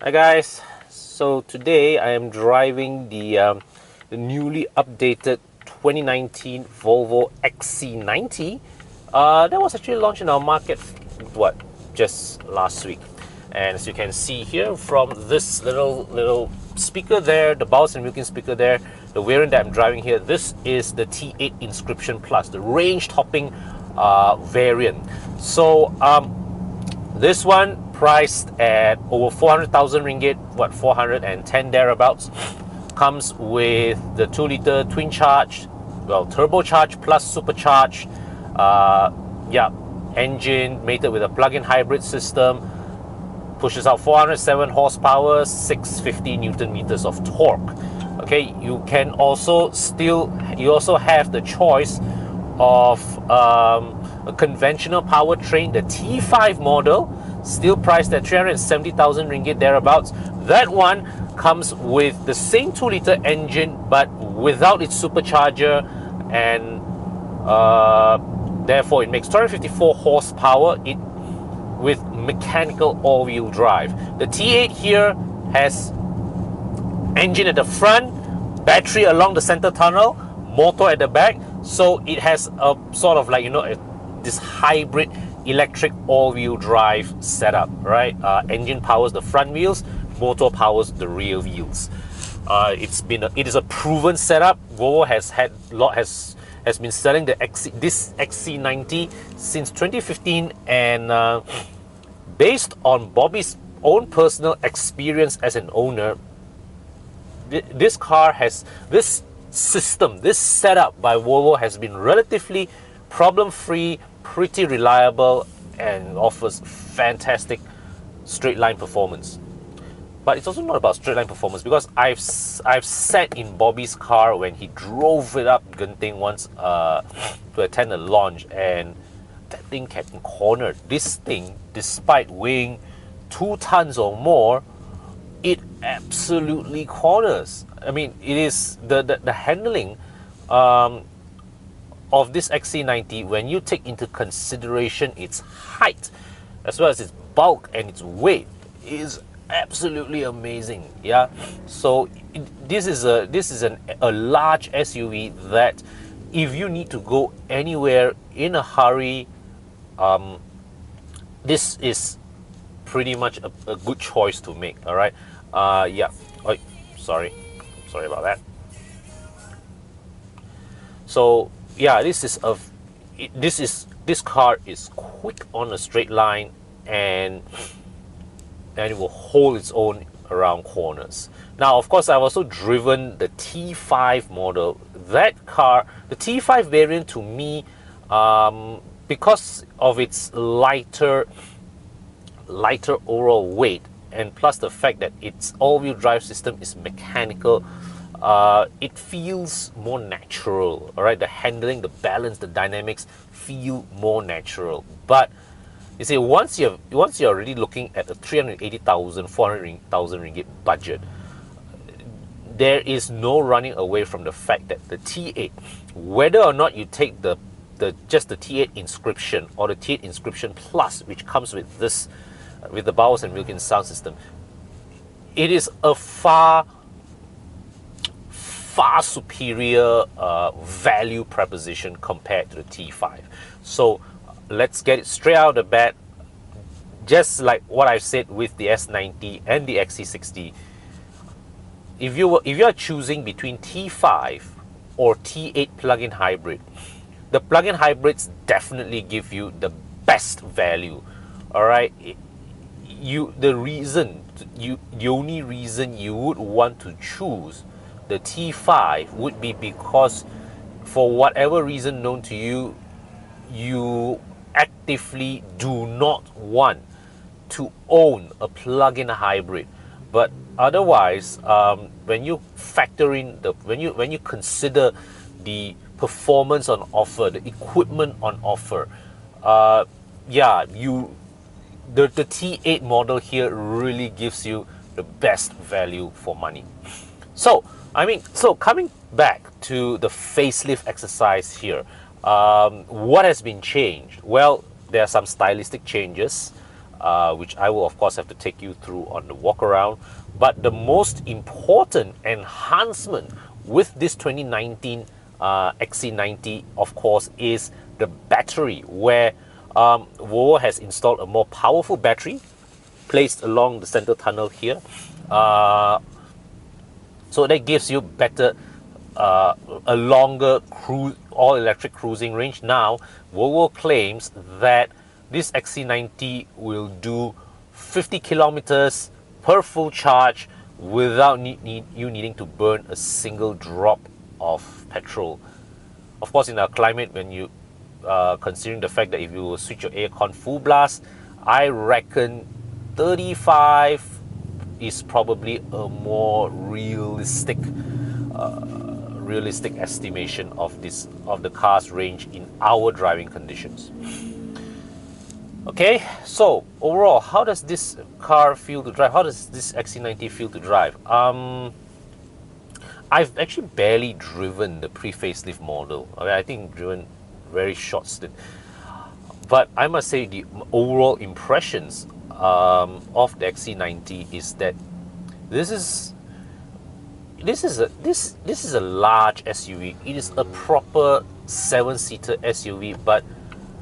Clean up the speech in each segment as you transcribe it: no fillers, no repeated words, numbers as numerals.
Hi guys, so today I am driving the newly updated 2019 Volvo XC90 that was actually launched in our market just last week. And as you can see here from this little speaker there, the Bowers & Wilkins speaker there, the variant that I'm driving here, this is the T8 Inscription Plus, the range topping variant. So this one priced at over 400,000 ringgit, 410 thereabouts. Comes with the 2-liter twin charged, turbocharged plus supercharged, engine mated with a plug-in hybrid system. Pushes out 407 horsepower, 650 newton meters of torque. Okay, you also have the choice of a conventional powertrain, the T5 model, still priced at 370,000 ringgit thereabouts. That one comes with the same 2-liter engine but without its supercharger, and therefore it makes 254 horsepower with mechanical all-wheel drive. The T8 here has engine at the front, battery along the center tunnel, motor at the back, so it has a sort of this hybrid electric all-wheel drive setup, right? Engine powers the front wheels, motor powers the rear wheels. It is a proven setup. Volvo has been selling this XC90 since 2015, and based on Bobby's own personal experience as an owner, this car has this setup by Volvo has been relatively problem-free, pretty reliable, and offers fantastic straight line performance. But it's also not about straight line performance, because I've sat in Bobby's car when he drove it up Genting once to attend a launch, and that thing kept cornered. This thing, despite weighing 2 tons or more, it absolutely corners. I mean, it is the handling of this XC90, when you take into consideration its height as well as its bulk and its weight, is absolutely amazing. Yeah, so this is a large SUV that if you need to go anywhere in a hurry, this is pretty much a good choice to make. All right. Sorry about that. So yeah, this car is quick on a straight line, and it will hold its own around corners. Now, of course, I've also driven the T5 model. That car, the T5 variant, to me, because of its lighter overall weight, and plus the fact that its all-wheel drive system is mechanical, it feels more natural. All right, the handling, the balance, the dynamics feel more natural. But you see, once you're already looking at a 380,000, 400,000 ringgit budget, there is no running away from the fact that the T8, whether or not you take just the T8 Inscription or the T8 Inscription Plus, which comes with the Bowers & Wilkins sound system, it is a far superior value proposition compared to the T5. So let's get it straight out of the bat. Just like what I've said with the S90 and the XC60, if you are choosing between T5 or T8 plug-in hybrid, the plug-in hybrids definitely give you the best value. All right, the only reason you would want to choose the T5 would be because, for whatever reason known to you, you actively do not want to own a plug-in hybrid. But otherwise, when you factor in when you consider the performance on offer, the equipment on offer, the T8 model here really gives you the best value for money. So coming back to the facelift exercise here, what has been changed? Well, there are some stylistic changes. which I will of course have to take you through on the walk around. But the most important enhancement with this 2019 XC90, of course, is the battery, where Volvo has installed a more powerful battery placed along the center tunnel here. So that gives you better, a longer all-electric cruising range. Now, Volvo claims that this XC90 will do 50 kilometers per full charge without you needing to burn a single drop of petrol. Of course, in our climate, when you considering the fact that if you switch your aircon full blast, I reckon 35 is probably a more realistic estimation of the car's range in our driving conditions. Okay, so overall, how does this car feel to drive? How does this XC90 feel to drive? I've actually barely driven the pre-facelift model. I think driven very short stint. But I must say the overall impressions of the XC90 is that this is a large SUV. It is a proper 7-seater SUV, but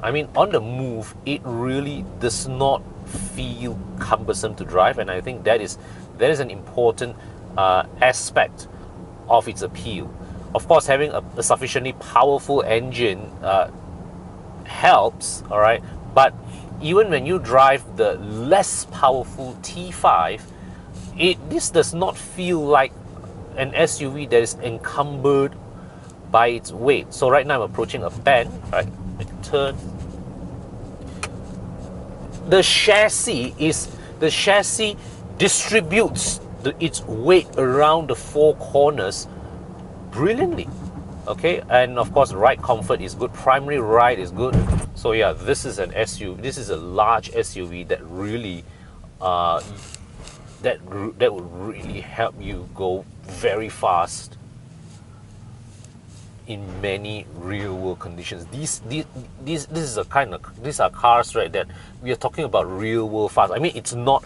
I mean, on the move, it really does not feel cumbersome to drive, and I think that is an important aspect of its appeal. Of course, having a sufficiently powerful engine helps, all right, but even when you drive the less powerful T5, this does not feel like an SUV that is encumbered by its weight. So right now I'm approaching a bend, right? I can turn. The chassis distributes its weight around the four corners brilliantly. Okay, and of course ride comfort is good, primary ride is good. So yeah, this is an SUV, this is a large SUV that really that would really help you go very fast in many real world conditions. These are cars, right, that we are talking about real world fast. I mean, it's not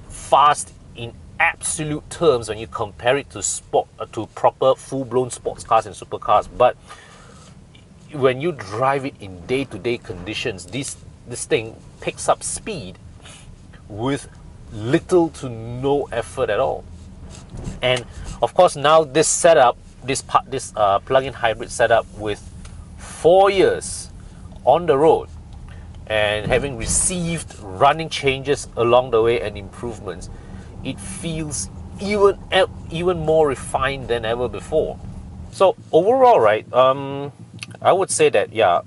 fast in absolute terms when you compare it to proper full-blown sports cars and supercars, but when you drive it in day-to-day conditions, this thing picks up speed with little to no effort at all. And of course, now this setup, this plug-in hybrid setup with 4 years on the road and having received running changes along the way and improvements, it feels even more refined than ever before. So overall, right, I would say that, yeah,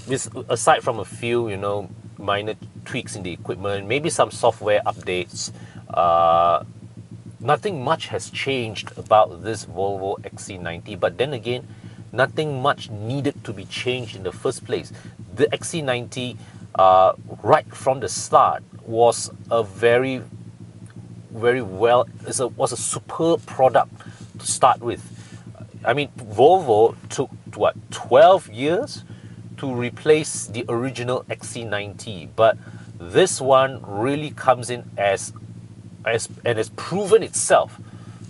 this, aside from a few, you know, minor tweaks in the equipment, maybe some software updates, nothing much has changed about this Volvo XC90. But then again, nothing much needed to be changed in the first place. The XC90, right from the start, was a was a superb product to start with. I mean, Volvo took, what, 12 years to replace the original XC90, but this one really comes in and has proven itself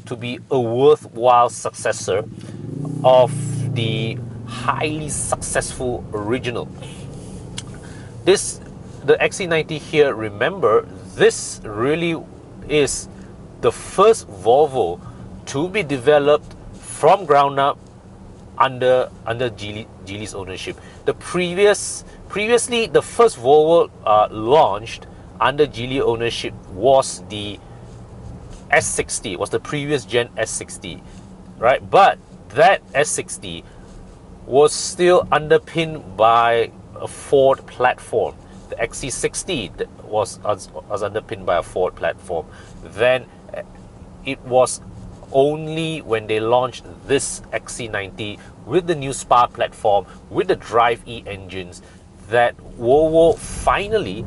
to be a worthwhile successor of the highly successful original. The XC90 here, remember, this really is the first Volvo to be developed from ground up under Geely's ownership. Previously, the first Volvo launched under Geely ownership was the S60, was the previous gen S60, right? But that S60 was still underpinned by a Ford platform. The XC60 was underpinned by a Ford platform. Then it was only when they launched this XC90 with the new Spark platform, with the Drive E engines, that Volvo finally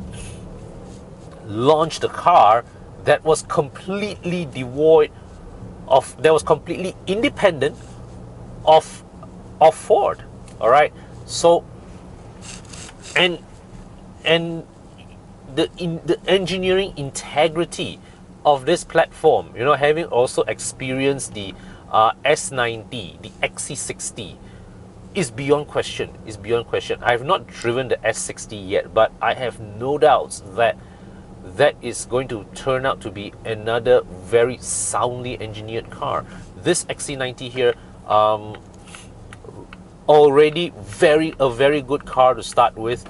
launched a car that was completely completely independent of Ford. All right, so and the engineering integrity of this platform, you know, having also experienced the S90, the XC60, is beyond question. Is beyond question. I have not driven the S60 yet, but I have no doubts that that is going to turn out to be another very soundly engineered car. This XC90 here, already a very good car to start with,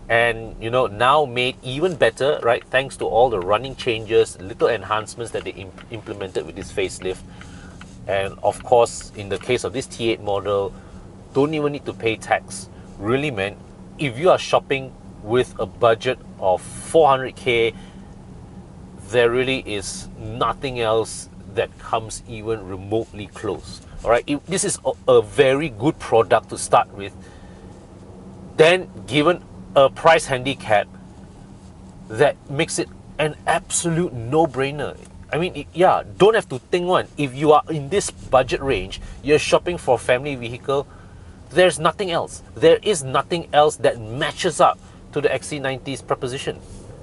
and you know, now made even better, right, thanks to all the running changes, little enhancements that they implemented with this facelift. And of course, in the case of this T8 model, don't even need to pay tax. Really, man, if you are shopping with a budget of 400k, there really is nothing else that comes even remotely close. All right, this is a very good product to start with. Then, given a price handicap, that makes it an absolute no-brainer. I mean, yeah, don't have to think one. If you are in this budget range, you're shopping for a family vehicle, there's nothing else. There is nothing else that matches up to the XC90's proposition.